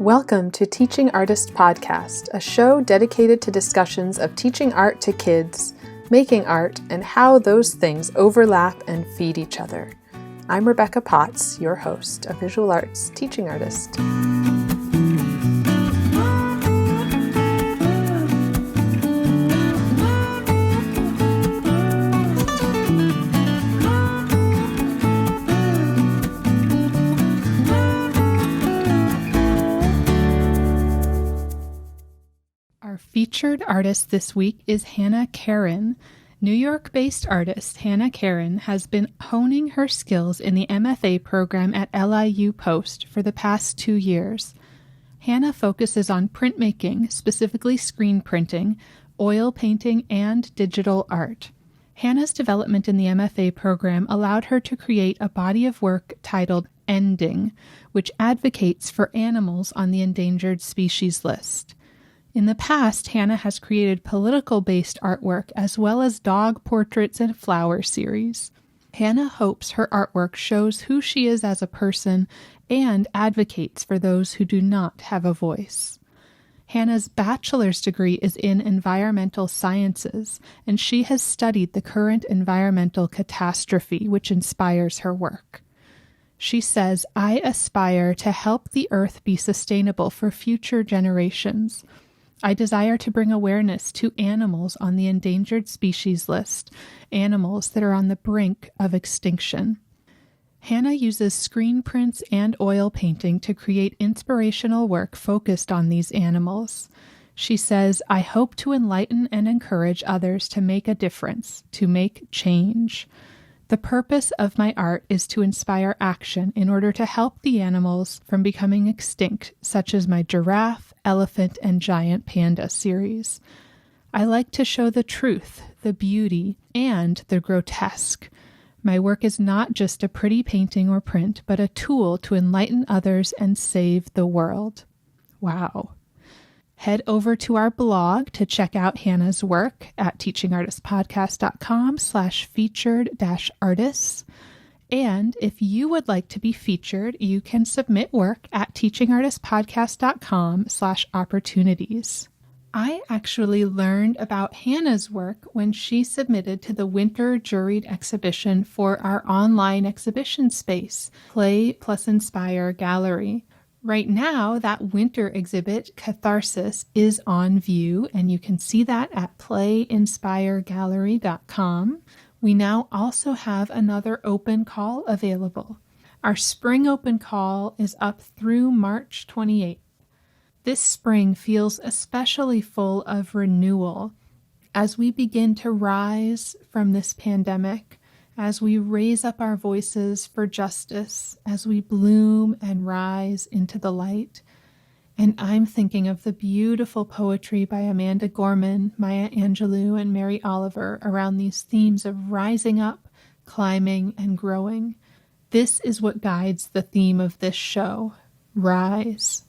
Welcome to Teaching Artist Podcast, a show dedicated to discussions of teaching art to kids, making art, and how those things overlap and feed each other. I'm Rebecca Potts, your host, a visual arts teaching artist. Our featured artist this week is Hannah Karen. New York-based artist Hannah Karen has been honing her skills in the MFA program at LIU Post for the past 2 years. Hannah focuses on printmaking, specifically screen printing, oil painting, and digital art. Hannah's development in the MFA program allowed her to create a body of work titled Ending, which advocates for animals on the endangered species list. In the past, Hannah has created political-based artwork as well as dog portraits and flower series. Hannah hopes her artwork shows who she is as a person and advocates for those who do not have a voice. Hannah's bachelor's degree is in environmental sciences, and she has studied the current environmental catastrophe, which inspires her work. She says, "I aspire to help the earth be sustainable for future generations. I desire to bring awareness to animals on the endangered species list, animals that are on the brink of extinction." Hannah uses screen prints and oil painting to create inspirational work focused on these animals. She says, "I hope to enlighten and encourage others to make a difference, to make change. The purpose of my art is to inspire action in order to help the animals from becoming extinct, such as my giraffe, elephant, and giant panda series. I like to show the truth, the beauty, and the grotesque. My work is not just a pretty painting or print, but a tool to enlighten others and save the world." Wow. Head over to our blog to check out Hannah's work at teachingartistpodcast.com/featured-artists. And if you would like to be featured, you can submit work at teachingartistpodcast.com/opportunities. I actually learned about Hannah's work when she submitted to the winter juried exhibition for our online exhibition space, Play + Inspire Gallery. Right now, that winter exhibit, Catharsis, is on view, and you can see that at playinspiregallery.com. We now also have another open call available. Our spring open call is up through March 28th. This spring feels especially full of renewal as we begin to rise from this pandemic, as we raise up our voices for justice, as we bloom and rise into the light. And I'm thinking of the beautiful poetry by Amanda Gorman, Maya Angelou, and Mary Oliver around these themes of rising up, climbing, and growing. This is what guides the theme of this show, Rise.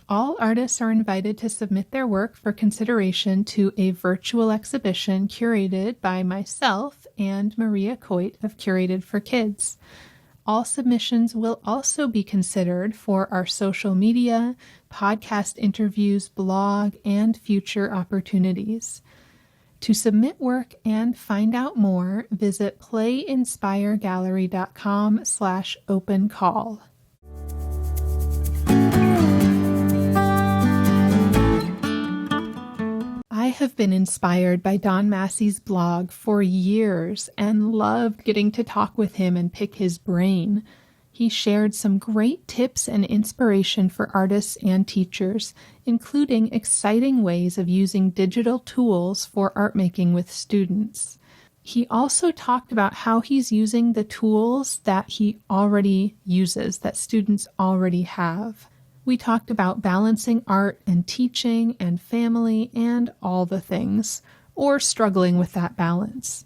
All artists are invited to submit their work for consideration to a virtual exhibition curated by myself and Maria Coit of Curated for Kids. All submissions will also be considered for our social media, podcast interviews, blog, and future opportunities. To submit work and find out more, visit playinspiregallery.com/open call. I have been inspired by Don Masse's blog for years and loved getting to talk with him and pick his brain. He shared some great tips and inspiration for artists and teachers, including exciting ways of using digital tools for art making with students. He also talked about how he's using the tools that he already uses, that students already have. We talked about balancing art and teaching and family and all the things, or struggling with that balance.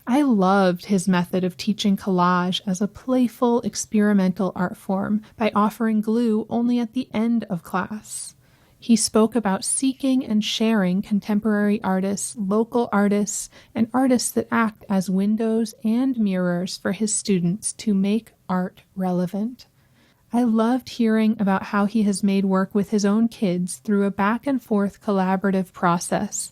I loved his method of teaching collage as a playful, experimental art form by offering glue only at the end of class. He spoke about seeking and sharing contemporary artists, local artists, and artists that act as windows and mirrors for his students to make art relevant. I loved hearing about how he has made work with his own kids through a back and forth collaborative process.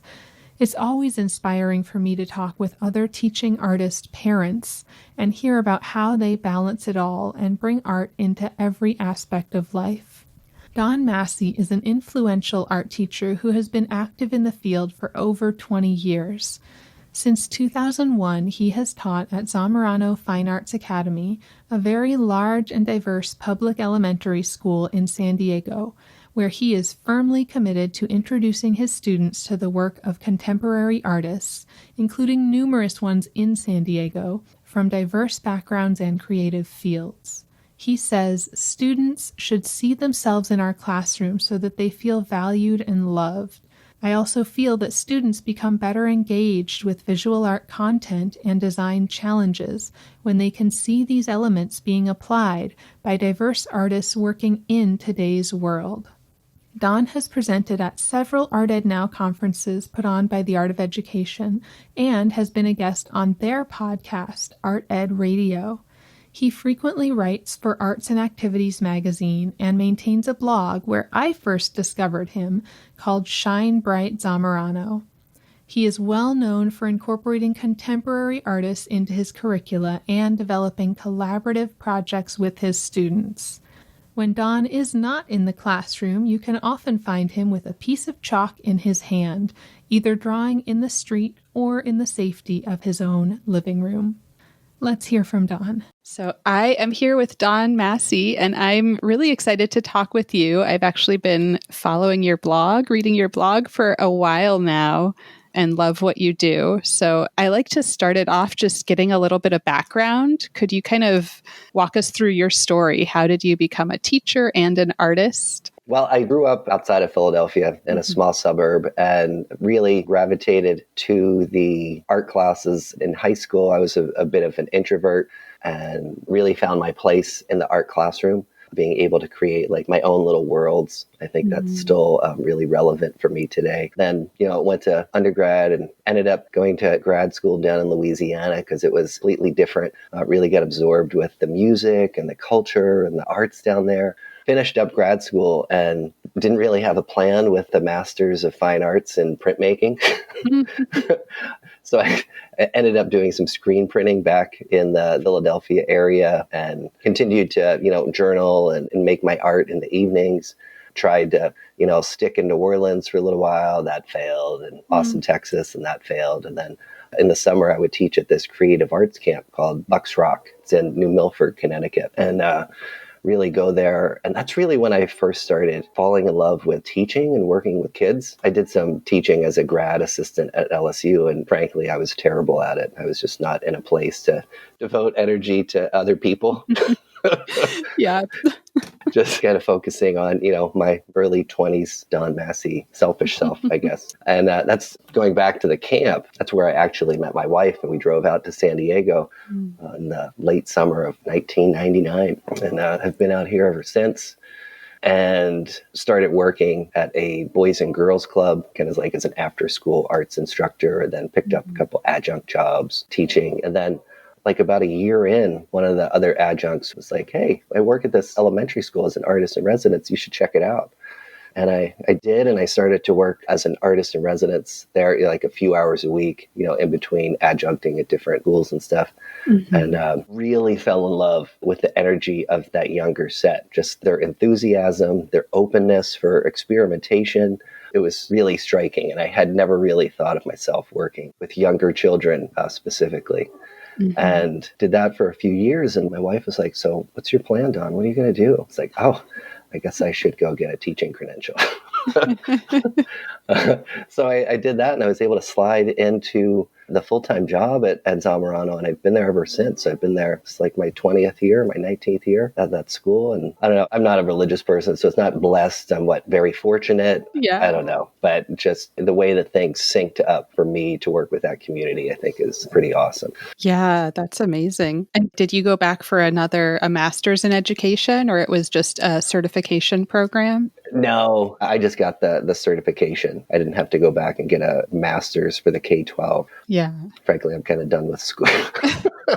It's always inspiring for me to talk with other teaching artist parents and hear about how they balance it all and bring art into every aspect of life. Don Masse is an influential art teacher who has been active in the field for over 20 years. Since 2001, he has taught at Zamorano Fine Arts Academy, a very large and diverse public elementary school in San Diego, where he is firmly committed to introducing his students to the work of contemporary artists, including numerous ones in San Diego, from diverse backgrounds and creative fields. He says students should see themselves in our classroom so that they feel valued and loved. I also feel that students become better engaged with visual art content and design challenges when they can see these elements being applied by diverse artists working in today's world. Don has presented at several Art Ed Now conferences put on by the Art of Education and has been a guest on their podcast, Art Ed Radio. He frequently writes for Arts and Activities magazine and maintains a blog where I first discovered him called Shine Bright Zamorano. He is well known for incorporating contemporary artists into his curricula and developing collaborative projects with his students. When Don is not in the classroom, you can often find him with a piece of chalk in his hand, either drawing in the street or in the safety of his own living room. Let's hear from Don. So I am here with Don Masse, and I'm really excited to talk with you. I've actually been following your blog, reading your blog for a while now, and love what you do. So I like to start it off just getting a little bit of background. Could you kind of walk us through your story? How did you become a teacher and an artist? Well, I grew up outside of Philadelphia in a small suburb and really gravitated to the art classes in high school. I was a bit of an introvert and really found my place in the art classroom, being able to create like my own little worlds. I think that's still really relevant for me today. Then, went to undergrad and ended up going to grad school down in Louisiana because it was completely different. Really got absorbed with the music and the culture and the arts down there. Finished up grad school and didn't really have a plan with the Masters of Fine Arts in printmaking. So I ended up doing some screen printing back in the Philadelphia area and continued to, journal and make my art in the evenings. Tried to, stick in New Orleans for a little while. That failed. And Austin, Texas, and that failed. And then in the summer, I would teach at this creative arts camp called Bucks Rock. It's in New Milford, Connecticut. And really go there. And that's really when I first started falling in love with teaching and working with kids. I did some teaching as a grad assistant at LSU, and frankly, I was terrible at it. I was just not in a place to devote energy to other people. Yeah. Just kind of focusing on, my early 20s Don Masse selfish self, I guess. And that's going back to the camp. That's where I actually met my wife, and we drove out to San Diego in the late summer of 1999 and have been out here ever since. And started working at a boys and girls club, kind of like as an after-school arts instructor, and then picked up a couple adjunct jobs teaching. And then like about a year in, one of the other adjuncts was like, "Hey, I work at this elementary school as an artist in residence. You should check it out." And I did, and I started to work as an artist in residence there, like a few hours a week, in between adjuncting at different schools and stuff. And really fell in love with the energy of that younger set, just their enthusiasm, their openness for experimentation. It was really striking, and I had never really thought of myself working with younger children specifically. And did that for a few years. And my wife was like, "So what's your plan, Don? What are you going to do?" It's like, "Oh, I guess I should go get a teaching credential." So I did that, and I was able to slide into the full-time job at Zamorano, and I've been there ever since. I've been there, it's like my 20th year, my 19th year at that school. And I don't know, I'm not a religious person, so it's not blessed. I'm very fortunate. Yeah. I don't know. But just the way that things synced up for me to work with that community, I think is pretty awesome. Yeah, that's amazing. And did you go back for a master's in education, or it was just a certification program? No, I just got the certification. I didn't have to go back and get a master's for the K-12. Yeah. Frankly, I'm kind of done with school.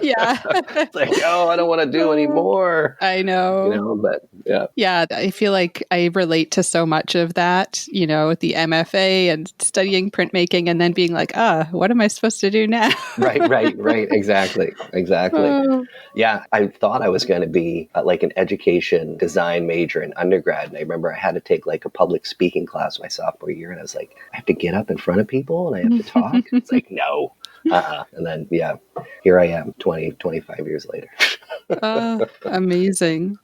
Yeah. It's like, oh, I don't want to do anymore. I know. But yeah. Yeah, I feel like I relate to so much of that, with the MFA and studying printmaking and then being like, what am I supposed to do now? Right. Exactly. Oh. Yeah, I thought I was going to be like an education design major in undergrad. And I remember I had to take like a public speaking class my sophomore year. And I was like, I have to get up in front of people and I have to talk. It's like, no. And then, yeah, here I am 25 years later. Amazing.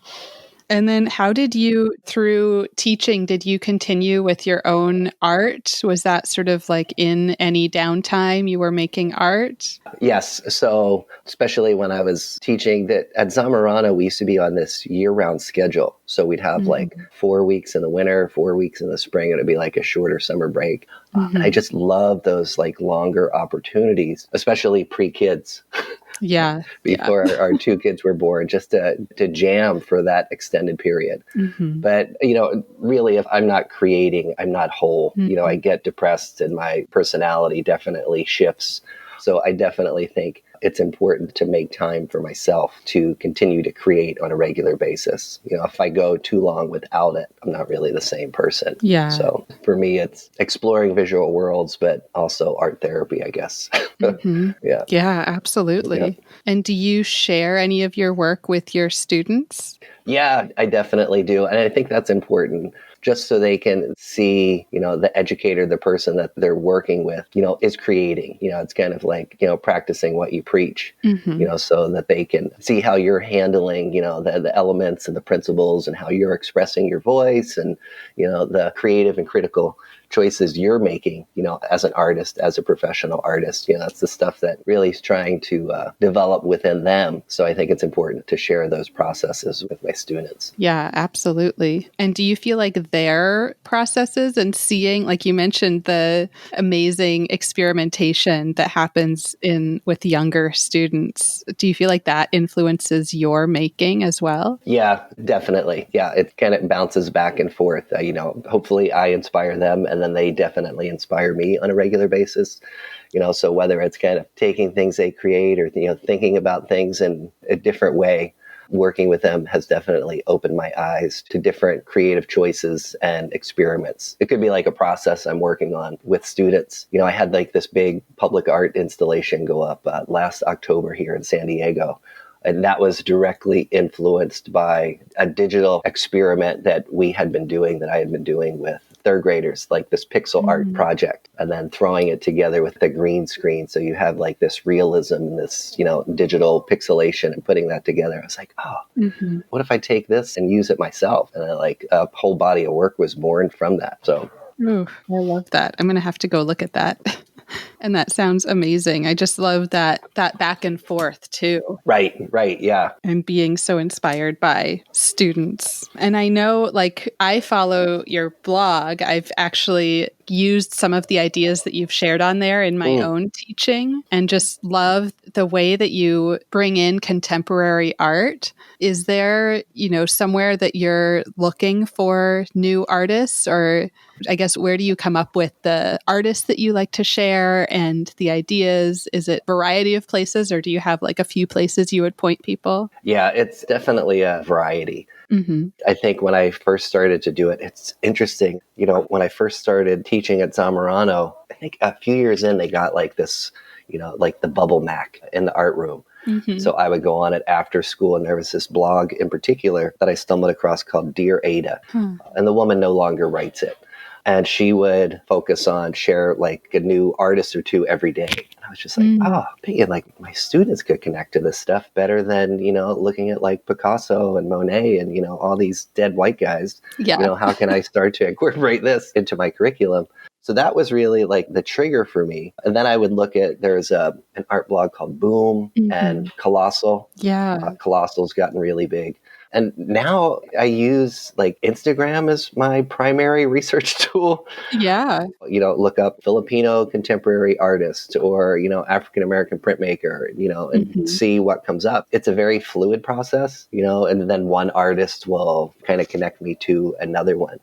And then how did you, through teaching, did you continue with your own art? Was that sort of like in any downtime you were making art? Yes. So especially when I was teaching that at Zamorano, we used to be on this year-round schedule. So we'd have like 4 weeks in the winter, 4 weeks in the spring. It'd be like a shorter summer break. And I just love those like longer opportunities, especially pre-kids. Yeah. Before our two kids were born, just to jam for that extended period. But, really, if I'm not creating, I'm not whole. I get depressed and my personality definitely shifts. So I definitely think it's important to make time for myself to continue to create on a regular basis. If I go too long without it, I'm not really the same person. Yeah. So for me, it's exploring visual worlds, but also art therapy, I guess. Yeah. Yeah, absolutely. Yeah. And do you share any of your work with your students? Yeah, I definitely do. And I think that's important just so they can see, the educator, the person that they're working with, is creating. It's kind of like, practicing what you preach, so that they can see how you're handling, the elements and the principles and how you're expressing your voice and, the creative and critical choices you're making, as an artist, as a professional artist. That's the stuff that really is trying to develop within them. So I think it's important to share those processes with my students. Yeah, absolutely. And do you feel like their processes and seeing, like you mentioned, the amazing experimentation that happens with younger students, do you feel like that influences your making as well? Yeah, definitely. Yeah, it kind of bounces back and forth. Hopefully I inspire them and then they definitely inspire me on a regular basis. So whether it's kind of taking things they create or, thinking about things in a different way, working with them has definitely opened my eyes to different creative choices and experiments. It could be like a process I'm working on with students. I had like this big public art installation go up last October here in San Diego. And that was directly influenced by a digital experiment that I had been doing with third graders, like this pixel art project, and then throwing it together with the green screen. So you have like this realism and this, digital pixelation and putting that together. I was like, what if I take this and use it myself? And then like a whole body of work was born from that. So I love that. I'm going to have to go look at that. And that sounds amazing. I just love that back and forth too. Right. Yeah. And being so inspired by students. And I know, like, I follow your blog. I've actually used some of the ideas that you've shared on there in my own teaching and just love the way that you bring in contemporary art. Is there, somewhere that you're looking for new artists, or I guess, where do you come up with the artists that you like to share and the ideas? Is it a variety of places, or do you have like a few places you would point people? Yeah, it's definitely a variety. I think when I first started to do it, it's interesting. When I first started teaching at Zamorano, I think a few years in, they got like this, like the bubble Mac in the art room. So I would go on it after school, and there was this blog in particular that I stumbled across called Dear Ada, and the woman no longer writes it. And she would focus on share like a new artist or two every day. And I was just like, thinking like my students could connect to this stuff better than, looking at like Picasso and Monet and, all these dead white guys. Yeah. How can I start to incorporate this into my curriculum? So that was really like the trigger for me. And then I would look at, there's an art blog called Boom and Colossal. Yeah. Colossal's gotten really big. And now I use like Instagram as my primary research tool. Yeah. Look up Filipino contemporary artist or, African-American printmaker, and see what comes up. It's a very fluid process, and then one artist will kind of connect me to another one.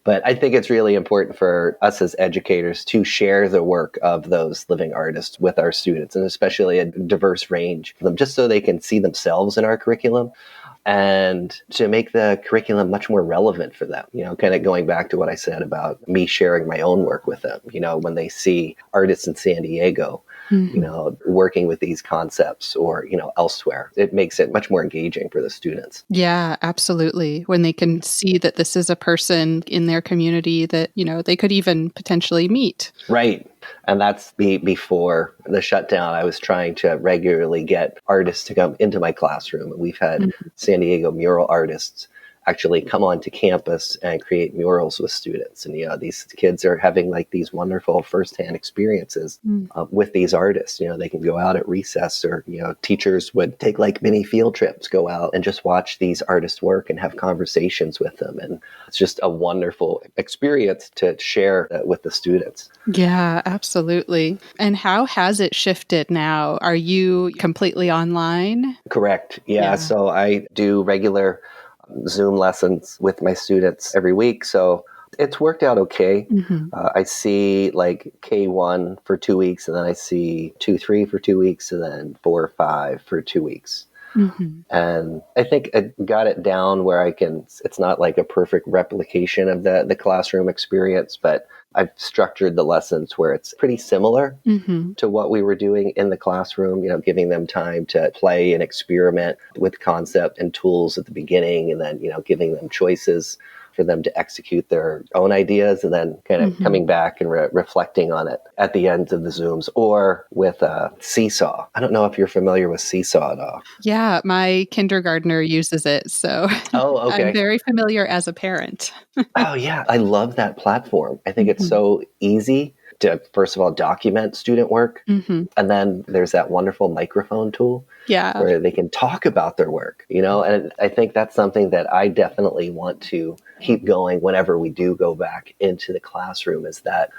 But I think it's really important for us as educators to share the work of those living artists with our students, and especially a diverse range of them, just so they can see themselves in our curriculum and to make the curriculum much more relevant for them. Kind of going back to what I said about me sharing my own work with them, when they see artists in San Diego, working with these concepts or, elsewhere, it makes it much more engaging for the students. Yeah, absolutely. When they can see that this is a person in their community that, they could even potentially meet. Right. And that's before the shutdown. I was trying to regularly get artists to come into my classroom. We've had San Diego mural artists actually come onto campus and create murals with students. And, these kids are having like these wonderful firsthand experiences with these artists. They can go out at recess, or, teachers would take like mini field trips, go out and just watch these artists work and have conversations with them. And it's just a wonderful experience to share with the students. Yeah, absolutely. And how has it shifted now? Are you completely online? Correct. Yeah. So I do regular Zoom lessons with my students every week. So it's worked out okay. I see like K1 for 2 weeks, and then I see 2-3 for 2 weeks, and then 4-5 for 2 weeks. And I think I got it down where it's not like a perfect replication of the classroom experience, but I've structured the lessons where it's pretty similar to what we were doing in the classroom, giving them time to play and experiment with concept and tools at the beginning, and then, giving them choices for them to execute their own ideas, and then kind of coming back and reflecting on it at the end of the Zooms, or with Seesaw. I don't know if you're familiar with Seesaw at all. Yeah, my kindergartner uses it. So okay. I'm very familiar as a parent. Oh, yeah. I love that platform. I think it's so easy to, first of all, document student work. And then there's that wonderful microphone tool where they can talk about their work, and I think that's something that I definitely want to keep going whenever we do go back into the classroom, is that,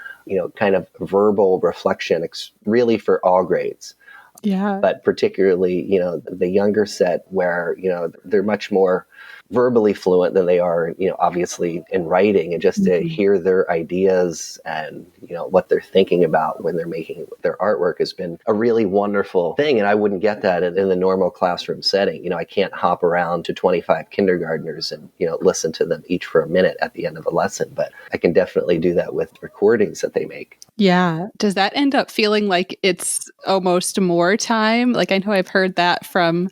kind of verbal reflection, really for all grades. Yeah. But particularly, the younger set where, they're much more verbally fluent than they are, obviously in writing, and just to hear their ideas and, what they're thinking about when they're making their artwork has been a really wonderful thing. And I wouldn't get that in the normal classroom setting. I can't hop around to 25 kindergartners and, listen to them each for a minute at the end of a lesson, but I can definitely do that with recordings that they make. Yeah. Does that end up feeling like it's almost more time? Like, I know I've heard that from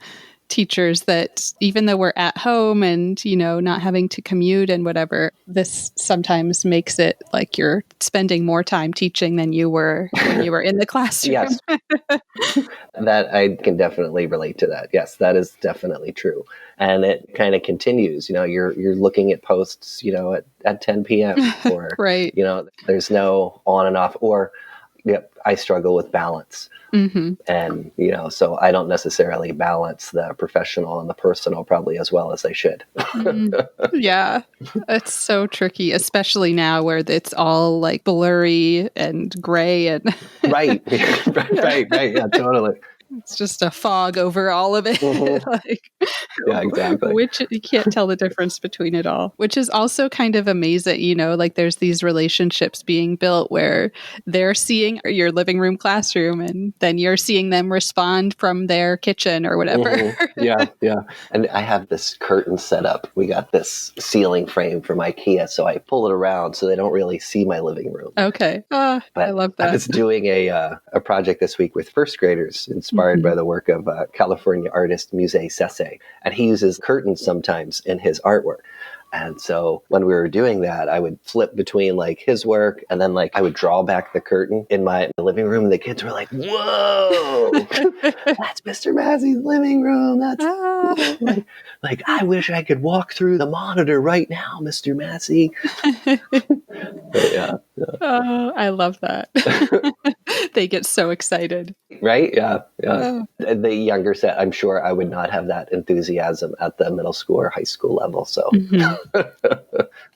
teachers, that even though we're at home and, not having to commute and whatever, this sometimes makes it like you're spending more time teaching than you were when you were in the classroom. Yes. That I can definitely relate to that. Yes, that is definitely true. And it kind of continues, you're looking at posts, at 10 p.m. or, right. There's no on and off, or, I struggle with balance. And, so I don't necessarily balance the professional and the personal probably as well as I should. Yeah, it's so tricky, especially now where it's all like blurry and gray and right. Yeah, totally. It's just a fog over all of it. Yeah, exactly. Which you can't tell the difference between it all, which is also kind of amazing, like there's these relationships being built where they're seeing your living room classroom and then you're seeing them respond from their kitchen or whatever. Yeah. And I have this curtain set up. We got this ceiling frame from IKEA, so I pull it around so they don't really see my living room. Okay. But I love that. I was doing a project this week with first graders, inspired by the work of California artist Musée Sese. And he uses curtains sometimes in his artwork. And so when we were doing that, I would flip between like his work and then like I would draw back the curtain in my living room. And the kids were like, whoa, that's Mr. Masse's living room. That's cool. Like, I wish I could walk through the monitor right now, Mr. Masse. Oh, I love that. They get so excited. Right? Yeah. Oh. The younger set, I'm sure I would not have that enthusiasm at the middle school or high school level. So, Mhm.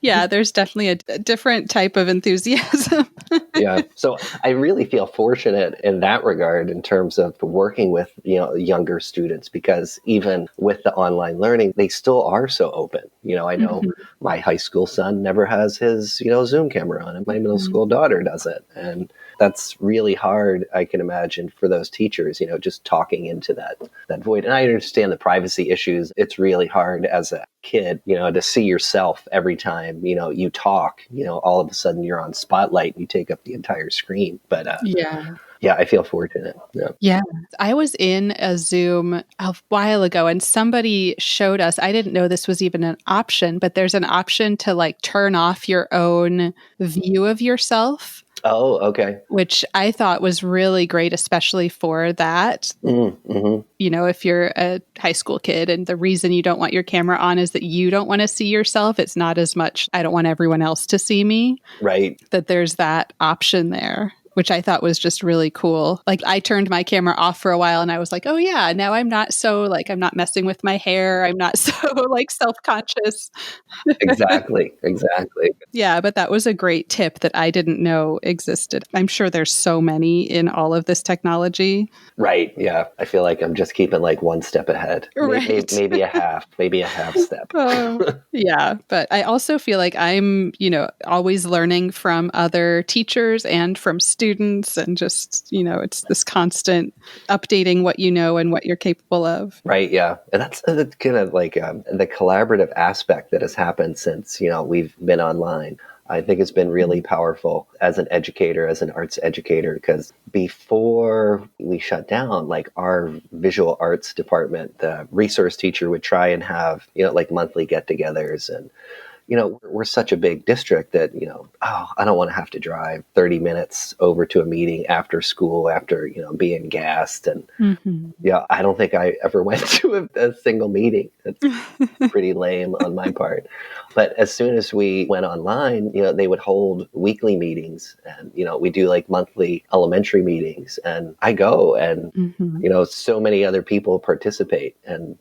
Yeah, there's definitely a different type of enthusiasm. yeah. So I really feel fortunate in that regard in terms of working with, younger students, because even with the online learning, they still are so open. I know Mhm. my high school son never has his, Zoom camera on, and my middle Mhm. school daughter doesn't. And that's really hard, I can imagine, for those teachers, just talking into that void. And I understand the privacy issues. It's really hard as a kid, to see yourself every time, you talk, all of a sudden you're on spotlight and you take up the entire screen. But Yeah. yeah, I feel fortunate. Yeah. Yeah. I was in a Zoom a while ago and somebody showed us, I didn't know this was even an option, but there's an option to like turn off your own view of yourself, Oh, okay. which I thought was really great, especially for that. Mm-hmm. If you're a high school kid and the reason you don't want your camera on is that you don't want to see yourself, it's not as much, I don't want everyone else to see me, Right. that there's that option there, which I thought was just really cool. Like I turned my camera off for a while and I was like, oh yeah, now I'm not so like, I'm not messing with my hair. I'm not so like self-conscious. Exactly. Exactly. Yeah, but that was a great tip that I didn't know existed. I'm sure there's so many in all of this technology. Right. Yeah. I feel like I'm just keeping like one step ahead. Right. Maybe a half step. Oh, yeah. But I also feel like I'm, always learning from other teachers and from students. And just, it's this constant updating what you know and what you're capable of. Right. Yeah. And that's kind of like the collaborative aspect that has happened since, we've been online. I think it's been really powerful as an educator, as an arts educator, because before we shut down, like our visual arts department, the resource teacher would try and have, like monthly get-togethers. And we're such a big district that, I don't want to have to drive 30 minutes over to a meeting after school, after, being gassed. And Mm-hmm. yeah, I don't think I ever went to a single meeting. That's pretty lame on my part. But as soon as we went online, they would hold weekly meetings, and, we do like monthly elementary meetings, and I go, and, Mm-hmm. so many other people participate. And,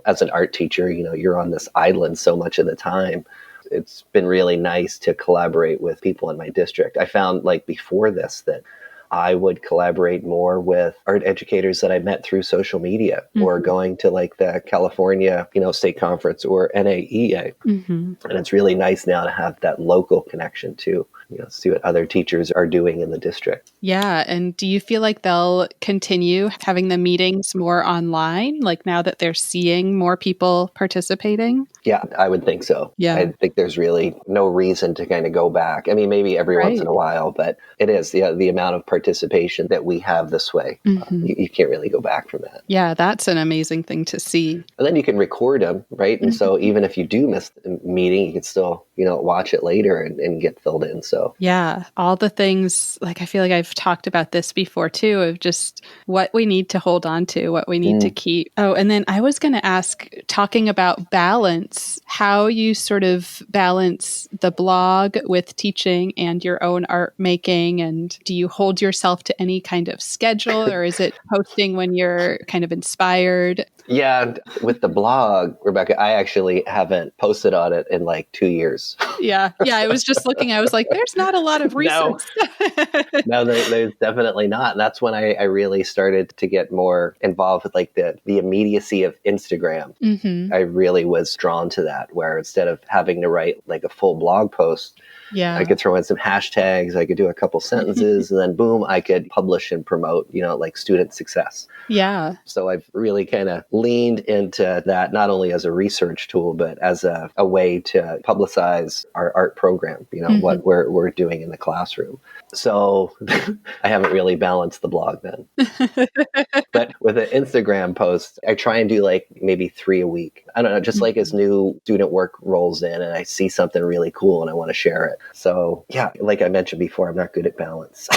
as an art teacher, you're on this island so much of the time. It's been really nice to collaborate with people in my district. I found like before this that I would collaborate more with art educators that I met through social media or going to like the California, state conference or NAEA. Mm-hmm. And it's really nice now to have that local connection too, see what other teachers are doing in the district. Yeah. And do you feel like they'll continue having the meetings more online, like now that they're seeing more people participating? Yeah, I would think so. Yeah. I think there's really no reason to kind of go back. I mean, maybe every once in a while, but it is the amount of participation that we have this way. Mm-hmm. You can't really go back from that. Yeah, that's an amazing thing to see. And then you can record them, right? And so even if you do miss the meeting, you can still, watch it later and get filled in. So yeah, all the things, like I feel like I've talked about this before too, of just what we need to hold on to, what we need to keep. Oh, and then I was going to ask, talking about balance, how you sort of balance the blog with teaching and your own art making. And do you hold yourself to any kind of schedule, or is it posting when you're kind of inspired? yeah, with the blog, Rebecca, I actually haven't posted on it in like 2 years. Yeah. I was just looking, I was like, there's not a lot of recent stuff. No, there's definitely not. And that's when I really started to get more involved with like the immediacy of Instagram. Mm-hmm. I really was drawn to that, where instead of having to write like a full blog post, Yeah. I could throw in some hashtags, I could do a couple sentences, and then boom, I could publish and promote, like student success. Yeah. So I've really kind of leaned into that, not only as a research tool, but as a way to publicize our art program, what we're doing in the classroom. So I haven't really balanced the blog then. But with an Instagram post, I try and do like maybe 3 a week. I don't know, just like as new student work rolls in and I see something really cool and I want to share it. So yeah, like I mentioned before, I'm not good at balance.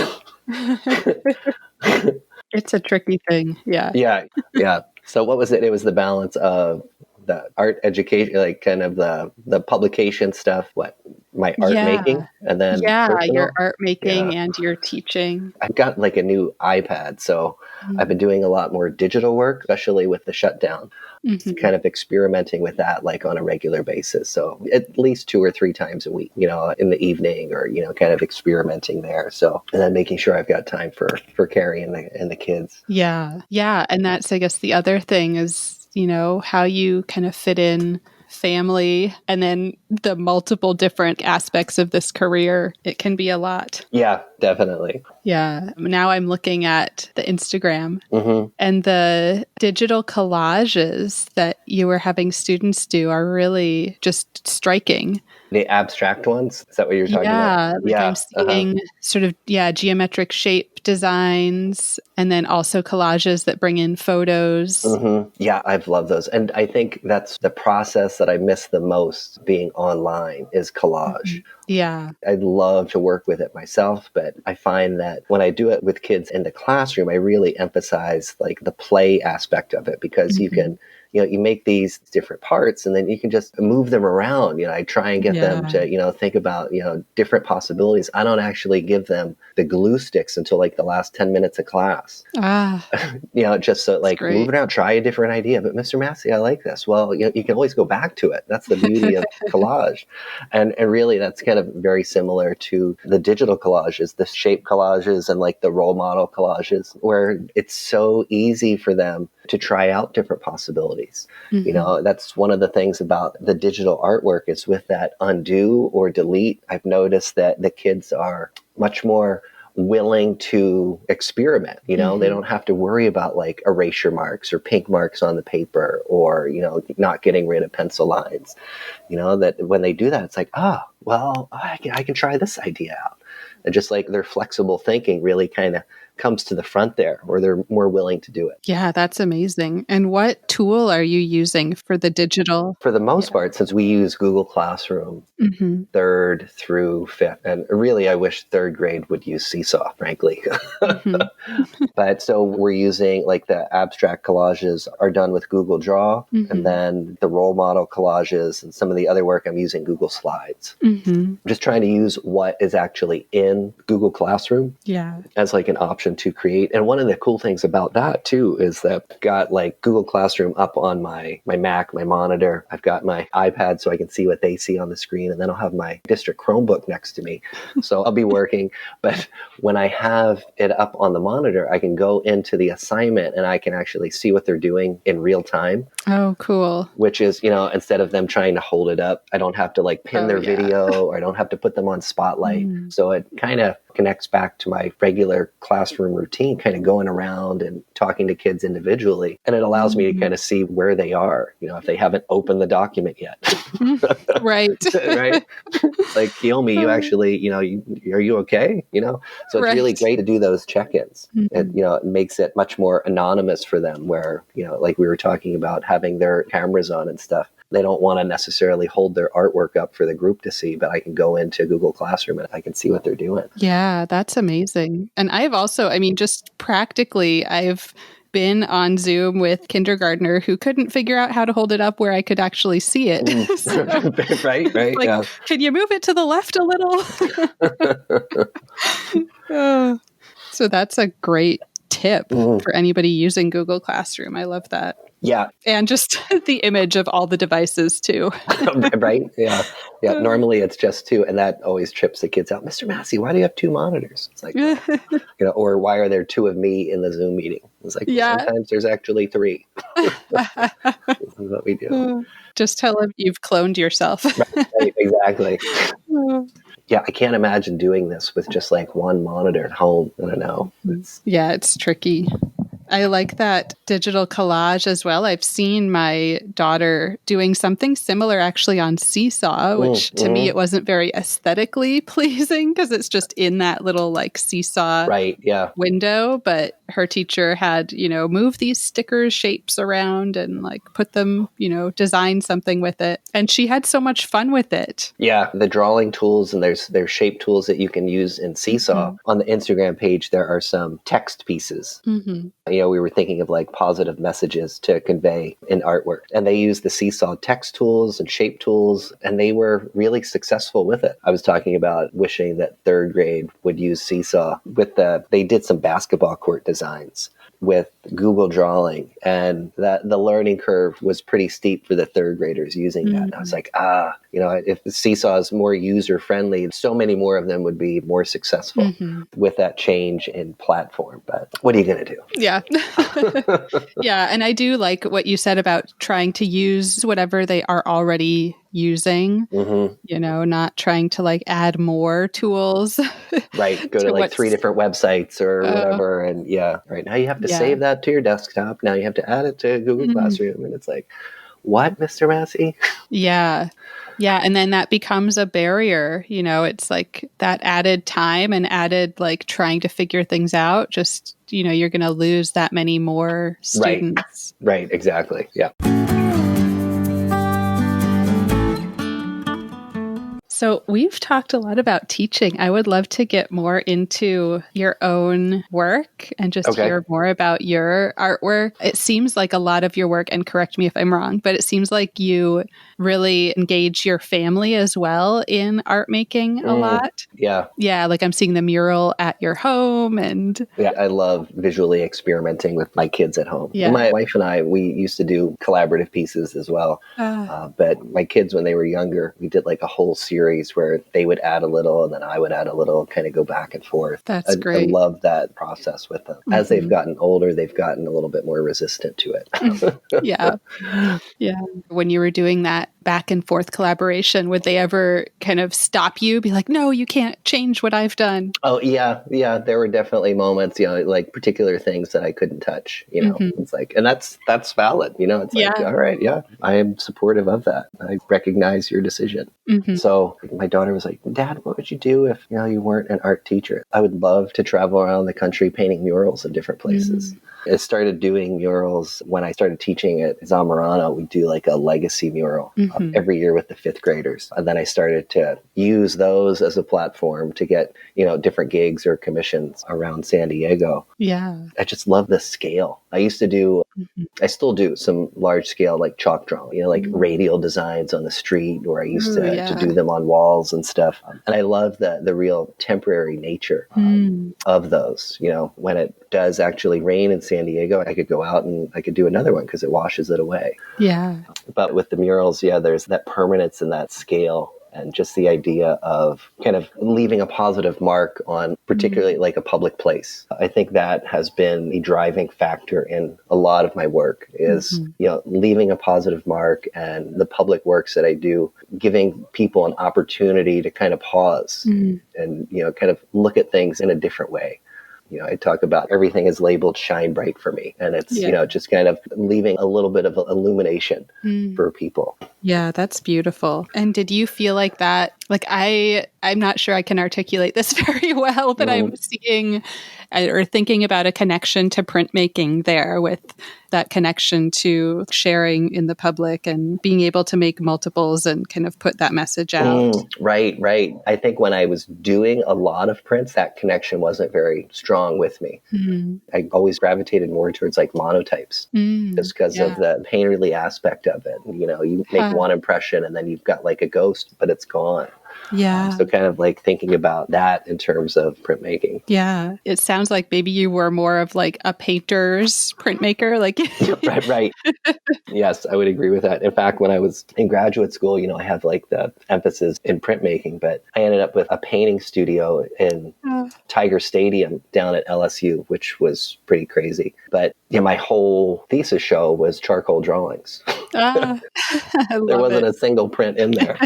It's a tricky thing. Yeah. Yeah. So what was it? It was the balance of the art education, like kind of the publication stuff, my art making and then Yeah, your personal. art making Yeah. and your teaching. I've got like a new iPad, so I've been doing a lot more digital work, especially with the shutdown. Kind of experimenting with that like on a regular basis. So at least 2 or 3 times a week, in the evening or, kind of experimenting there. So, and then making sure I've got time for Carrie and the kids. Yeah. Yeah. And that's, I guess, the other thing is, how you kind of fit in family and then the multiple different aspects of this career. It can be a lot. Yeah, definitely. Yeah. Now I'm looking at the Instagram and the digital collages that you were having students do are really just striking. The abstract ones? Is that what you're talking about? Like I'm seeing sort of, geometric shape designs and then also collages that bring in photos. Yeah, I've loved those. And I think that's the process that I miss the most being online is collage. Yeah. I'd love to work with it myself, but I find that when I do it with kids in the classroom, I really emphasize like the play aspect of it because you can, you make these different parts and then you can just move them around. I try and get them to, think about, different possibilities. I don't actually give them the glue sticks until like the last 10 minutes of class. Just so like move it around, try a different idea. But Mr. Massey, I like this. Well, you can always go back to it. That's the beauty of collage. And really that's kind of very similar to the digital collages, the shape collages and like the role model collages where it's so easy for them to try out different possibilities. That's one of the things about the digital artwork is with that undo or delete. I've noticed that the kids are much more willing to experiment. They don't have to worry about like erasure marks or pink marks on the paper or, not getting rid of pencil lines. That when they do that, it's like, I can try this idea out. And just like their flexible thinking really kind of comes to the front there, or they're more willing to do it. Yeah, that's amazing. And what tool are you using for the digital? For the most part, since we use Google Classroom, 3rd through 5th, and really I wish 3rd grade would use Seesaw, frankly. But so we're using like the abstract collages are done with Google Draw, and then the role model collages and some of the other work I'm using Google Slides. I'm just trying to use what is actually in Google Classroom as like an option to create. And one of the cool things about that too is that I've got like Google Classroom up on my Mac, my monitor. I've got my iPad so I can see what they see on the screen, and then I'll have my district Chromebook next to me. So I'll be working, but when I have it up on the monitor, I can go into the assignment and I can actually see what they're doing in real time. Oh, cool. Which is, instead of them trying to hold it up, I don't have to like pin their video, or I don't have to put them on spotlight. So it kind of connects back to my regular classroom routine, kind of going around and talking to kids individually. And it allows me to kind of see where they are, if they haven't opened the document yet. Right. Right. Like, Kiyomi, you actually, are you okay? So it's really great to do those check-ins. It makes it much more anonymous for them where, like we were talking about having their cameras on and stuff. They don't want to necessarily hold their artwork up for the group to see, but I can go into Google Classroom and I can see what they're doing. Yeah, that's amazing. And I've also, just practically, I've been on Zoom with kindergartner who couldn't figure out how to hold it up where I could actually see it. Right. Like, can you move it to the left a little? So that's a great tip for anybody using Google Classroom. I love that. Yeah. And just the image of all the devices too. Right? Yeah. Normally it's just 2. And that always trips the kids out. Mr. Massey, why do you have 2 monitors? It's like, or why are there 2 of me in the Zoom meeting? It's like, sometimes there's actually 3. This is what we do. Just tell them you've cloned yourself. Right, exactly. Yeah, I can't imagine doing this with just like 1 monitor at home. I don't know. It's tricky. I like that digital collage as well. I've seen my daughter doing something similar actually on Seesaw, which to me, it wasn't very aesthetically pleasing because it's just in that little like Seesaw window. But her teacher had, move these sticker shapes around and like put them, design something with it. And she had so much fun with it. Yeah. The drawing tools and there's shape tools that you can use in Seesaw. On the Instagram page, there are some text pieces. we were thinking of like positive messages to convey in artwork. And they used the Seesaw text tools and shape tools, and they were really successful with it. I was talking about wishing that third grade would use Seesaw they did some basketball court designs with Google Drawing, and that the learning curve was pretty steep for the third graders using that. And I was like, if the Seesaw is more user friendly, so many more of them would be more successful with that change in platform. But what are you going to do? Yeah. Yeah. And I do like what you said about trying to use whatever they are already using, not trying to like add more tools. Right. Go to like 3 different websites or whatever. And right. Now you have to save that to your desktop. Now you have to add it to Google Classroom. And it's like, what, Mr. Masse? Yeah. Yeah. And then that becomes a barrier. It's like that added time and added like trying to figure things out. Just, you're going to lose that many more students. Right. Exactly. Yeah. So we've talked a lot about teaching. I would love to get more into your own work and just hear more about your artwork. It seems like a lot of your work, and correct me if I'm wrong, but it seems like you really engage your family as well in art making a lot. Yeah. Yeah, like I'm seeing the mural at your home and... Yeah, I love visually experimenting with my kids at home. Yeah. My wife and I, we used to do collaborative pieces as well. But my kids, when they were younger, we did like a whole series where they would add a little and then I would add a little, kind of go back and forth. That's great. I love that process with them. As they've gotten older, they've gotten a little bit more resistant to it. Yeah. Yeah. When you were doing that back and forth collaboration, would they ever kind of stop you, be like, no, you can't change what I've done? Oh, yeah. Yeah. There were definitely moments, like particular things that I couldn't touch, It's like, and that's valid, it's like, all right, yeah, I am supportive of that. I recognize your decision. So my daughter was like, Dad, what would you do if, you weren't an art teacher? I would love to travel around the country painting murals in different places. I started doing murals when I started teaching at Zamorano. We do like a legacy mural every year with the 5th graders. And then I started to use those as a platform to get, different gigs or commissions around San Diego. Yeah. I just love the scale. I used to do, I still do some large scale like chalk drawing, like radial designs on the street, or I used to do them on walls and stuff. And I love the real temporary nature of those. When it does actually rain in San Diego, I could go out and I could do another one because it washes it away. Yeah. But with the murals, there's that permanence and that scale. And just the idea of kind of leaving a positive mark on particularly like a public place. I think that has been a driving factor in a lot of my work is, leaving a positive mark, and the public works that I do, giving people an opportunity to kind of pause and, kind of look at things in a different way. I talk about everything is labeled shine bright for me. And it's, just kind of leaving a little bit of illumination for people. Yeah, that's beautiful. And did you feel like that? Like I'm not sure I can articulate this very well, but I'm seeing or thinking about a connection to printmaking there, with that connection to sharing in the public and being able to make multiples and kind of put that message out. Right. I think when I was doing a lot of prints, that connection wasn't very strong with me. I always gravitated more towards like monotypes just because of the painterly aspect of it. You make one impression and then you've got like a ghost, but it's gone. Yeah. So kind of like thinking about that in terms of printmaking. Yeah. It sounds like maybe you were more of like a painter's printmaker. Like Right. Yes, I would agree with that. In fact, when I was in graduate school, I had like the emphasis in printmaking, but I ended up with a painting studio in Tiger Stadium down at LSU, which was pretty crazy. But my whole thesis show was charcoal drawings. There wasn't a single print in there.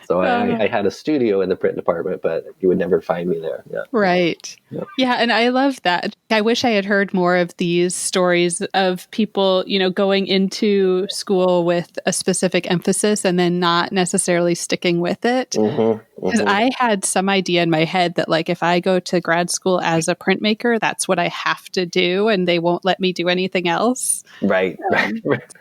So I had a studio in the print department, but you would never find me there. Yeah. Right. Yeah. And I love that. I wish I had heard more of these stories of people, going into school with a specific emphasis and then not necessarily sticking with it. Because I had some idea in my head that like, if I go to grad school as a printmaker, that's what I have to do and they won't let me do anything else. Right.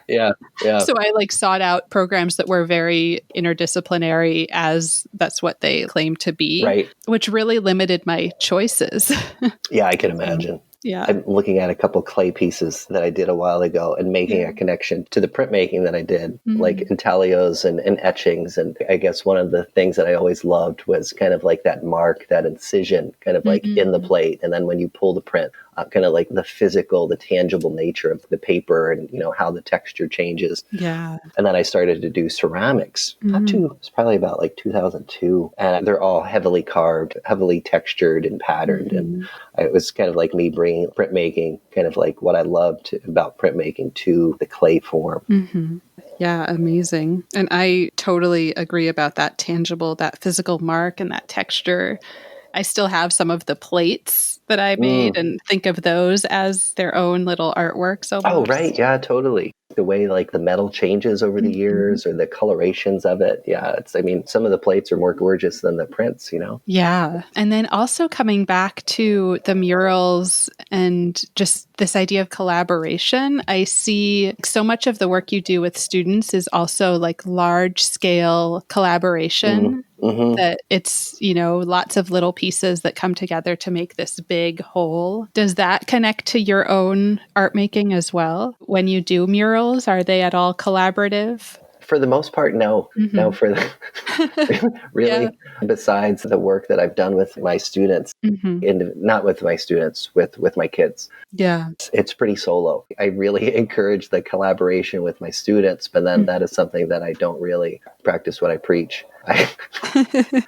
Yeah. So I like sought out programs that were very interdisciplinary, as that's what they claim to be, right, which really limited my choices. Yeah, I can imagine. Yeah. I'm looking at a couple clay pieces that I did a while ago and making a connection to the printmaking that I did, like intaglios and etchings. And I guess one of the things that I always loved was kind of like that mark, that incision, kind of like in the plate. And then when you pull the print, kind of like the physical, the tangible nature of the paper and, how the texture changes. Yeah. And then I started to do ceramics. It's probably about like 2002. And they're all heavily carved, heavily textured and patterned. And it was kind of like me bringing printmaking, kind of like what I loved about printmaking to the clay form. Yeah, amazing. And I totally agree about that tangible, that physical mark and that texture. I still have some of the plates that I made and think of those as their own little artworks almost. Oh, right. Yeah, totally. The way like the metal changes over the years or the colorations of it. Yeah. Some of the plates are more gorgeous than the prints, Yeah. And then also coming back to the murals and just this idea of collaboration, I see so much of the work you do with students is also like large scale collaboration. That it's, lots of little pieces that come together to make this big whole. Does that connect to your own art making as well? When you do murals, are they at all collaborative? For the most part, no. No, for really, besides the work that I've done with my students, and not with my students, with my kids. Yeah. It's pretty solo. I really encourage the collaboration with my students, but then that is something that I don't really practice what I preach.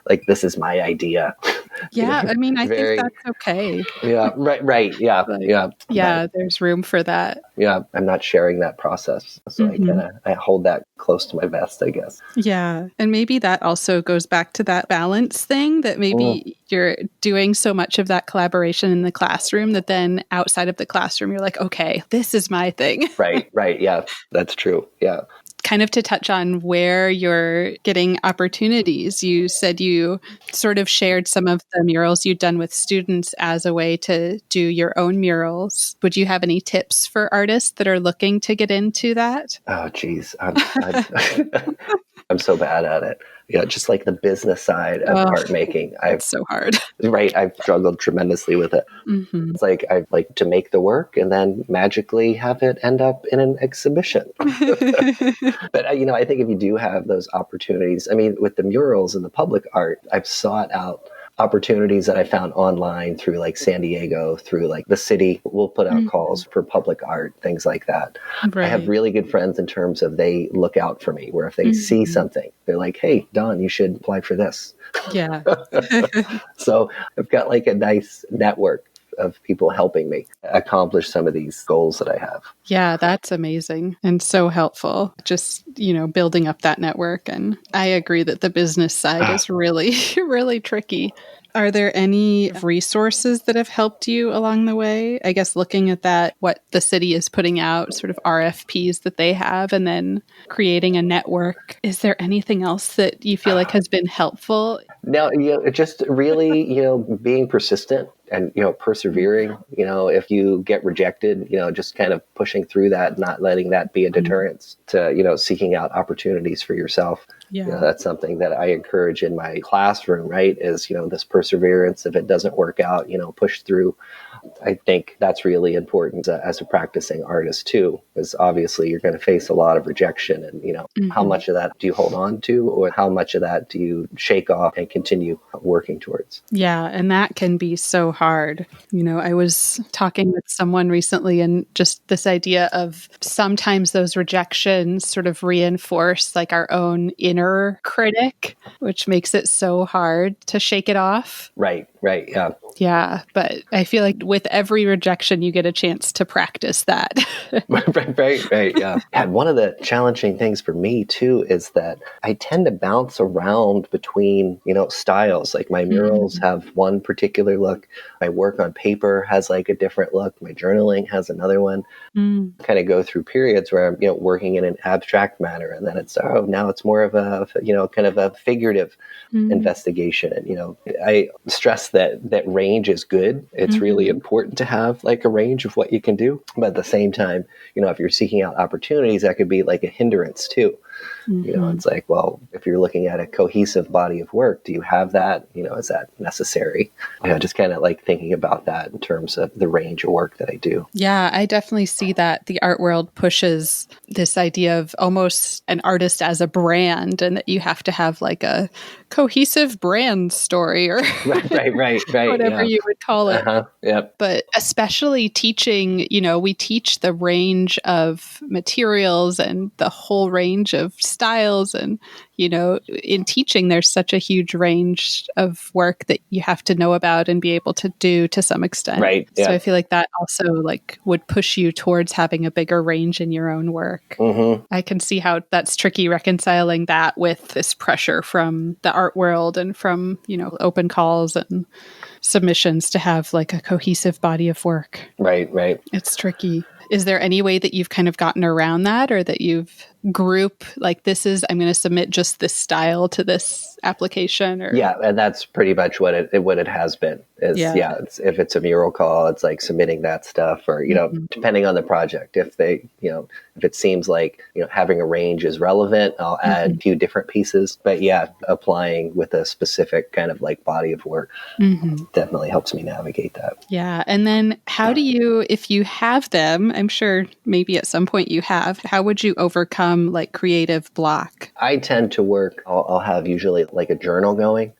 Like, this is my idea. Yeah, I think that's okay. Yeah, right. Yeah, there's room for that. Yeah, I'm not sharing that process. So I hold that close to my vest, I guess. Yeah, and maybe that also goes back to that balance thing that maybe you're doing so much of that collaboration in the classroom that then outside of the classroom, you're like, okay, this is my thing. Right. Yeah, that's true. Yeah. Kind of to touch on where you're getting opportunities, you said you sort of shared some of the murals you'd done with students as a way to do your own murals. Would you have any tips for artists that are looking to get into that? Oh, geez. I'm so bad at it. Yeah, just like the business side of art making. It's so hard. Right. I've struggled tremendously with it. It's like I like to make the work and then magically have it end up in an exhibition. But, I think if you do have those opportunities, with the murals and the public art, I've sought out opportunities that I found online through like San Diego, through like the city. We'll put out calls for public art, things like that. Right. I have really good friends in terms of they look out for me, where if they see something, they're like, hey, Don, you should apply for this. Yeah. So I've got like a nice network of people helping me accomplish some of these goals that I have. Yeah, that's amazing and so helpful. Just, building up that network. And I agree that the business side is really, really tricky. Are there any resources that have helped you along the way? I guess looking at that, what the city is putting out, sort of RFPs that they have, and then creating a network. Is there anything else that you feel like has been helpful? No, just really, being persistent and, persevering. If you get rejected, just kind of pushing through that, not letting that be a deterrence to, seeking out opportunities for yourself. Yeah. That's something that I encourage in my classroom, right? Is, this perseverance. If it doesn't work out, push through. I think that's really important as a practicing artist too, because obviously you're going to face a lot of rejection and, how much of that do you hold on to or how much of that do you shake off and continue working towards? Yeah. And that can be so hard. I was talking with someone recently and just this idea of sometimes those rejections sort of reinforce like our own inner critic, which makes it so hard to shake it off. Right. Yeah. Yeah. But I feel like with every rejection, you get a chance to practice that. Right. Yeah. And one of the challenging things for me too is that I tend to bounce around between, styles. Like my murals have one particular look. My work on paper has like a different look. My journaling has another one. Kind of go through periods where I'm, working in an abstract manner. And then now it's more of a, kind of a figurative investigation. And, I stress that range is good. It's really important to have like a range of what you can do. But at the same time, if you're seeking out opportunities, that could be like a hindrance too. It's like, well, if you're looking at a cohesive body of work, do you have that? Is that necessary? Just kind of like thinking about that in terms of the range of work that I do. Yeah, I definitely see that the art world pushes this idea of almost an artist as a brand, and that you have to have like a cohesive brand story or right. whatever you would call it. Yep. But especially teaching, we teach the range of materials and the whole range of styles. And, in teaching, there's such a huge range of work that you have to know about and be able to do to some extent. Right. Yeah. So I feel like that also would push you towards having a bigger range in your own work. I can see how that's tricky reconciling that with this pressure from the art world and from, open calls and submissions to have like a cohesive body of work. Right. It's tricky. Is there any way that you've kind of gotten around that, or that you've group like I'm going to submit just this style to this application? Or yeah, and that's pretty much what it has been. If it's a mural call, it's like submitting that stuff, or depending on the project. If if it seems like having a range is relevant, I'll add a few different pieces. But applying with a specific kind of like body of work definitely helps me navigate that. Yeah, and then how do you, if you have them, I'm sure maybe at some point you have, how would you overcome like creative block? I tend to work, I'll have usually like a journal going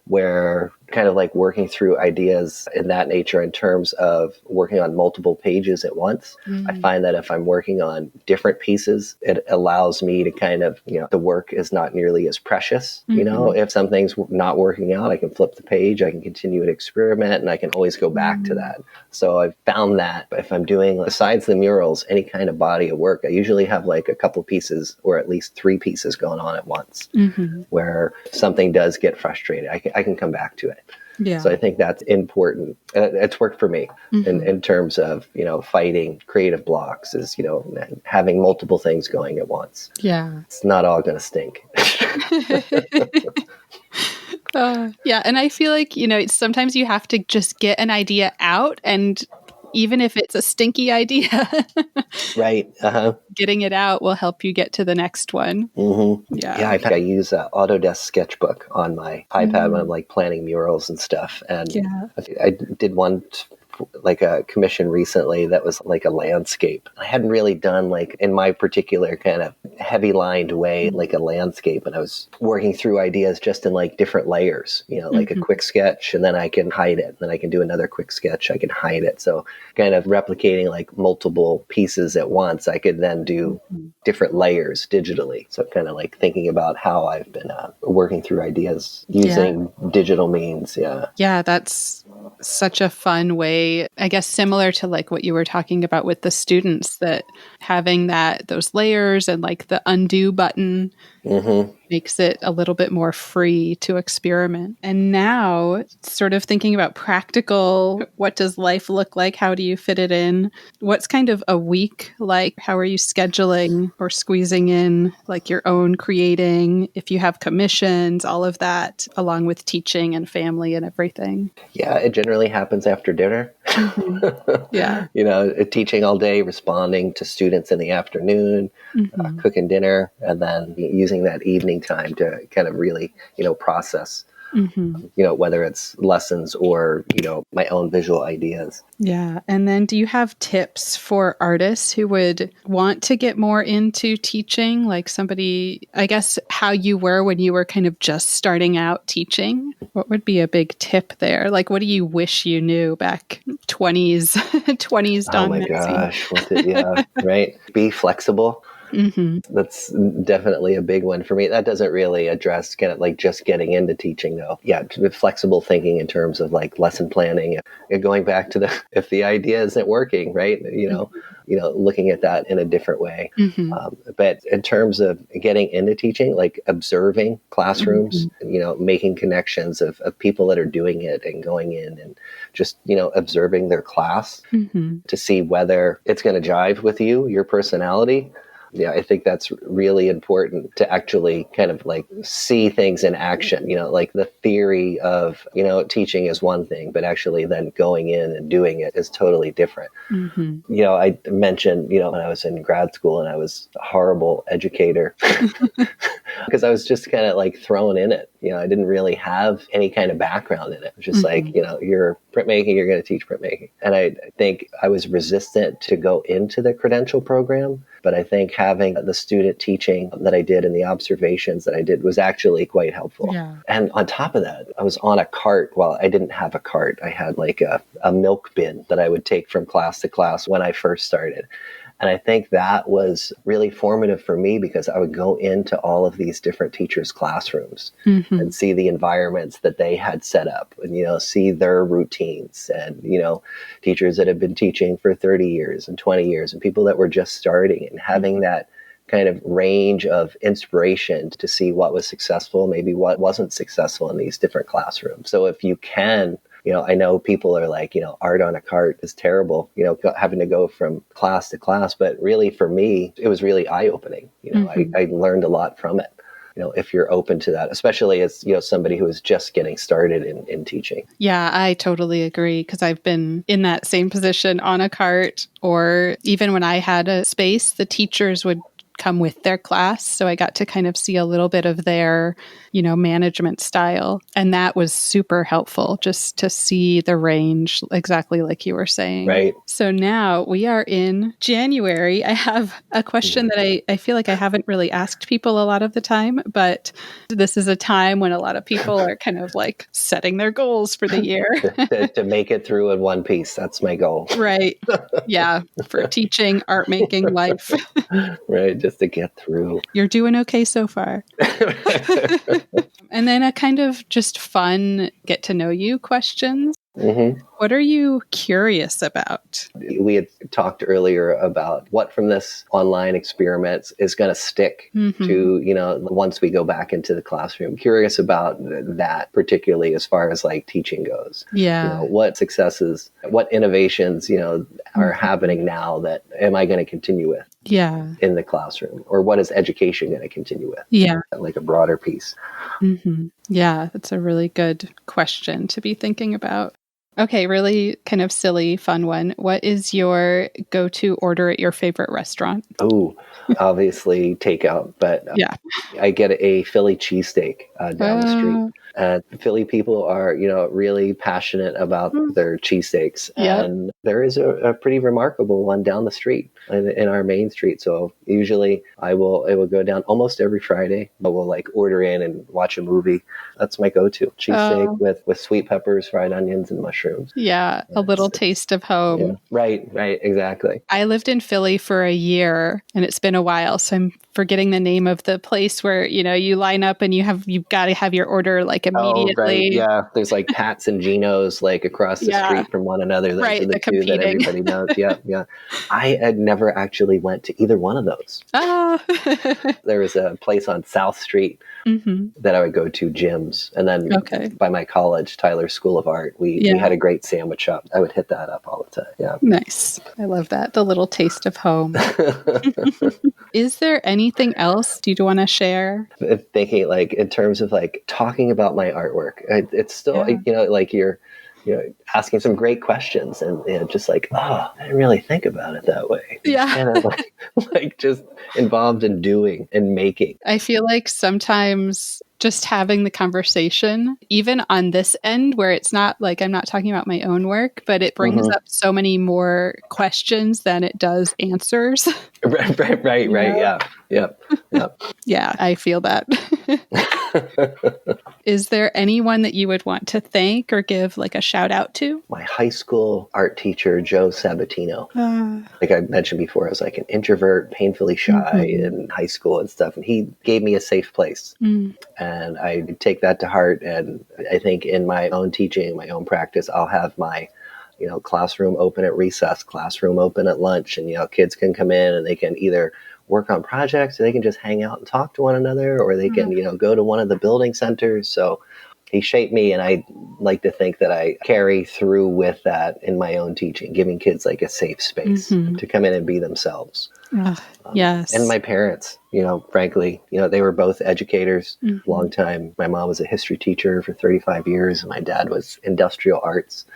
where kind of like working through ideas in that nature in terms of working on multiple pages at once. I find that if I'm working on different pieces, it allows me to kind of, the work is not nearly as precious. If something's not working out, I can flip the page, I can continue to experiment, and I can always go back to that. So I've found that if I'm doing, besides the murals, any kind of body of work, I usually have like a couple pieces or at least 3 pieces going on at once where if something does get frustrated, I can come back to it. Yeah. So I think that's important. It's worked for me in terms of, fighting creative blocks is, having multiple things going at once. Yeah. It's not all going to stink. Yeah. And I feel like, sometimes you have to just get an idea out, and even if it's a stinky idea, right. Getting it out will help you get to the next one. Yeah. I use Autodesk Sketchbook on my iPad when I'm like planning murals and stuff. And I did one like a commission recently that was like a landscape. I hadn't really done like in my particular kind of heavy lined way, like a landscape. And I was working through ideas just in like different layers, like a quick sketch, and then I can hide it. Then I can do another quick sketch. I can hide it. So kind of replicating like multiple pieces at once, I could then do different layers digitally. So kind of like thinking about how I've been working through ideas using digital means. Yeah, that's such a fun way, I guess, similar to like what you were talking about with the students, that having those layers and like the undo button makes it a little bit more free to experiment. And now sort of thinking about practical, what does life look like? How do you fit it in? What's kind of a week like? How are you scheduling or squeezing in like your own creating? If you have commissions, all of that, along with teaching and family and everything. Yeah, it generally happens after dinner. Yeah. Teaching all day, responding to students in the afternoon, cooking dinner, and then using that evening time to kind of really, process, whether it's lessons or, my own visual ideas. Yeah. And then do you have tips for artists who would want to get more into teaching? Like somebody, I guess, how you were when you were kind of just starting out teaching? What would be a big tip there? Like, what do you wish you knew back 20s Don Masse? Oh my gosh. Right. Be flexible. That's definitely a big one for me. That doesn't really address kind of like just getting into teaching though. Yeah, flexible thinking in terms of like lesson planning and going back to if the idea isn't working, right? Looking at that in a different way. But in terms of getting into teaching, like observing classrooms, making connections of people that are doing it and going in and just, observing their class to see whether it's going to jive with you, your personality, Yeah, I think that's really important to actually kind of like see things in action. Like the theory of, teaching is one thing, but actually then going in and doing it is totally different. I mentioned, when I was in grad school and I was a horrible educator because I was just kind of like thrown in it. I didn't really have any kind of background in it. It was just like, you're printmaking, you're going to teach printmaking. And I think I was resistant to go into the credential program. But I think having the student teaching that I did and the observations that I did was actually quite helpful. Yeah. And on top of that, I was on a cart. Well, I didn't have a cart. I had like a milk bin that I would take from class to class when I first started. And I think that was really formative for me because I would go into all of these different teachers' classrooms and see the environments that they had set up and, see their routines and, teachers that have been teaching for 30 years and 20 years and people that were just starting and having that kind of range of inspiration to see what was successful, maybe what wasn't successful in these different classrooms. So if you can, I know people are like, art on a cart is terrible, having to go from class to class. But really, for me, it was really eye-opening. I learned a lot from it. If you're open to that, especially as, somebody who is just getting started in teaching. Yeah, I totally agree because I've been in that same position on a cart, or even when I had a space, the teachers would come with their class. So I got to kind of see a little bit of their, management style. And that was super helpful just to see the range, exactly like you were saying. Right. So now we are in January. I have a question that I feel like I haven't really asked people a lot of the time, but this is a time when a lot of people are kind of like setting their goals for the year. to make it through in one piece. That's my goal. Right. Yeah. For teaching, art making, life. Right. Just to get through. You're doing okay so far. And then a kind of just fun get to know you questions. What are you curious about? We had talked earlier about what from this online experiment is going to stick to, once we go back into the classroom. Curious about that, particularly as far as like teaching goes. Yeah. What successes, what innovations, are happening now that am I going to continue with? Yeah. In the classroom, or what is education going to continue with? Yeah. Like a broader piece. Yeah, that's a really good question to be thinking about. Okay, really kind of silly, fun one. What is your go-to order at your favorite restaurant? Oh, obviously takeout, but yeah, I get a Philly cheesesteak down the street. Philly people are, really passionate about their cheesesteaks. And there is a pretty remarkable one down the street in our main street. So usually it will go down almost every Friday, but we'll like order in and watch a movie. That's my go-to. Cheesesteak with sweet peppers, fried onions, and mushrooms. Yeah, a little taste of home. Yeah. Right, exactly. I lived in Philly for a year and it's been a while. So I'm forgetting the name of the place where, you line up and you've got to have your order like immediately. Oh, right. Yeah. There's like Pat's and Gino's like across the street from one another. Those are the two that everybody knows. Yeah. I had never actually went to either one of those. There was a place on South Street that I would go to, Jim's. And then by my college, Tyler School of Art, we had a great sandwich shop. I would hit that up all the time. Yeah. Nice. I love that. The little taste of home. Is there anything else you want to share? Thinking like in terms of like talking about my artwork, it's still, like you're asking some great questions and just like, I didn't really think about it that way. Yeah. And like just involved in doing and making. I feel like sometimes just having the conversation, even on this end where it's not like I'm not talking about my own work, but it brings up so many more questions than it does answers. Right. Yeah. Yeah, I feel that. Is there anyone that you would want to thank or give like a shout out to? My high school art teacher, Joe Sabatino. Like I mentioned before, I was like an introvert, painfully shy in high school and stuff. And he gave me a safe place. And I take that to heart. And I think in my own teaching, my own practice, I'll have my classroom open at recess, classroom open at lunch. And, kids can come in and they can either work on projects, or they can just hang out and talk to one another, or they can, go to one of the building centers. So he shaped me, and I like to think that I carry through with that in my own teaching, giving kids like a safe space to come in and be themselves. Yes. And my parents, frankly, they were both educators, Mm-hmm. long time. My mom was a history teacher for 35 years, and my dad was industrial arts.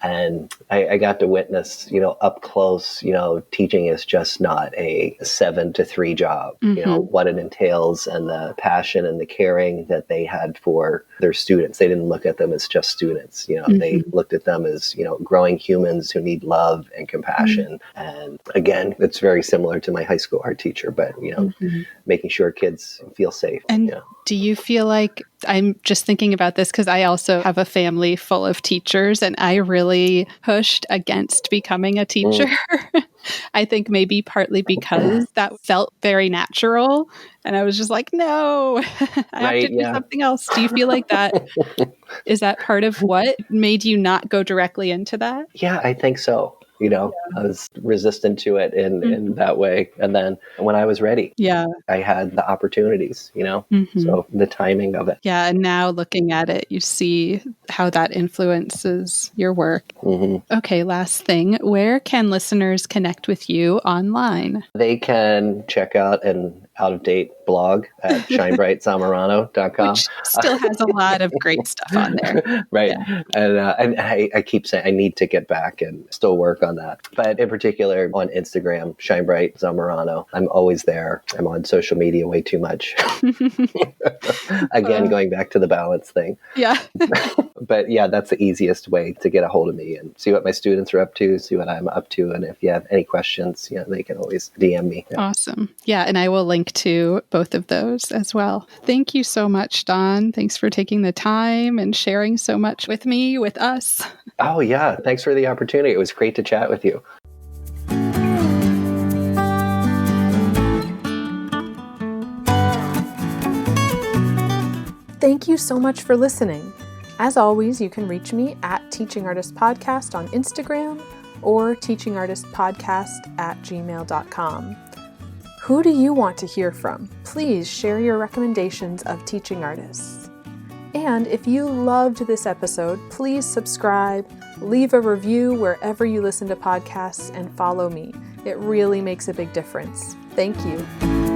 And I got to witness, up close, teaching is just not a 7 to 3 job, what it entails and the passion and the caring that they had for their students. They didn't look at them as just students, they looked at them as, growing humans who need love and compassion. And again, it's very similar to my high school art teacher, but, making sure kids feel safe. And do you feel like, I'm just thinking about this because I also have a family full of teachers, and I really pushed against becoming a teacher. I think maybe partly because that felt very natural. And I was just like, no, I have to do something else. Do you feel like that? Is that part of what made you not go directly into that? Yeah, I think so. I was resistant to it in that way. And then when I was ready, I had the opportunities, so the timing of it. Yeah. And now looking at it, you see how that influences your work. Okay. Last thing, where can listeners connect with you online? They can check out an out-of-date blog at shinebritezamorano.com. Which still has a lot of great stuff on there. Right. Yeah. And I keep saying I need to get back and still work on that. But in particular on Instagram, shinebritezamorano. I'm always there. I'm on social media way too much. Again, going back to the balance thing. Yeah. But yeah, that's the easiest way to get a hold of me and see what my students are up to, see what I'm up to. And if you have any questions, they can always DM me. Yeah. Awesome. Yeah. And I will link to both of those as well. Thank you so much, Don. Thanks for taking the time and sharing so much with me, with us. Oh, yeah. Thanks for the opportunity. It was great to chat with you. Thank you so much for listening. As always, you can reach me at Teaching Artist Podcast on Instagram or teachingartistpodcast@gmail.com. Who do you want to hear from? Please share your recommendations of teaching artists. And if you loved this episode, please subscribe, leave a review wherever you listen to podcasts, and follow me. It really makes a big difference. Thank you.